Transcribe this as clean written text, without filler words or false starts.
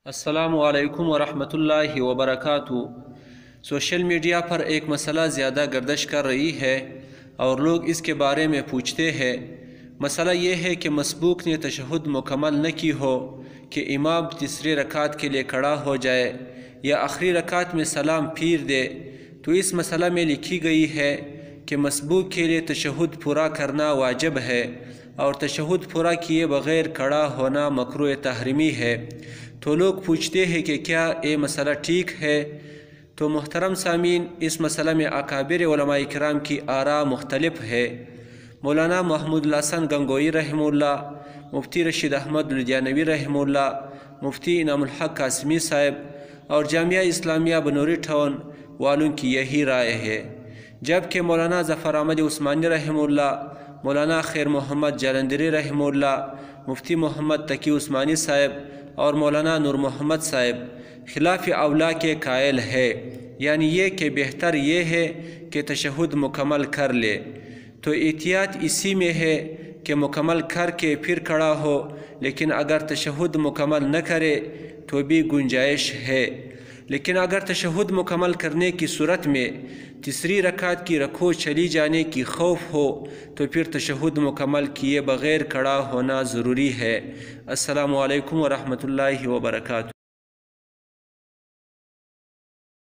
السلام علیکم ورحمۃ اللہ وبرکاتہ۔ سوشل میڈیا پر ایک مسئلہ زیادہ گردش کر رہی ہے اور لوگ اس کے بارے میں پوچھتے ہیں۔ مسئلہ یہ ہے کہ مسبوق نے تشھد مکمل نہ کی ہو کہ امام تیسری رکعت کے لیے کھڑا ہو جائے یا آخری رکعت میں سلام پھیر دے، تو اس مسئلہ میں لکھی گئی ہے کہ مسبوق کے لیے تشھد پورا کرنا واجب ہے اور تشھد پورا کیے بغیر کھڑا ہونا مکروہ تحریمی ہے۔ تو لوگ پوچھتے ہیں کہ کیا یہ مسئلہ ٹھیک ہے؟ تو محترم سامعین، اس مسئلہ میں اکابر علماء کرام کی آراء مختلف ہے۔ مولانا محمود الحسن گنگوئی رحمہ اللہ، مفتی رشید احمد لدھیانوی رحمہ اللہ، مفتی انعام الحق قاسمی صاحب اور جامعہ اسلامیہ بنوری ٹاؤن والوں کی یہی رائے ہے، جبکہ مولانا ظفر احمد عثمانی رحمہ اللہ، مولانا خیر محمد جالندری رحمہ اللہ، مفتی محمد تقی عثمانی صاحب اور مولانا نور محمد صاحب خلاف اولا کے قائل ہے، یعنی یہ کہ بہتر یہ ہے کہ تشھد مکمل کر لے۔ تو احتیاط اسی میں ہے کہ مکمل کر کے پھر کھڑا ہو، لیکن اگر تشھد مکمل نہ کرے تو بھی گنجائش ہے۔ لیکن اگر تشھد مکمل کرنے کی صورت میں تیسری رکعت کی رکوع چلی جانے کی خوف ہو تو پھر تشھد مکمل کیے بغیر کھڑا ہونا ضروری ہے۔ السلام علیکم ورحمۃ اللہ وبرکاتہ۔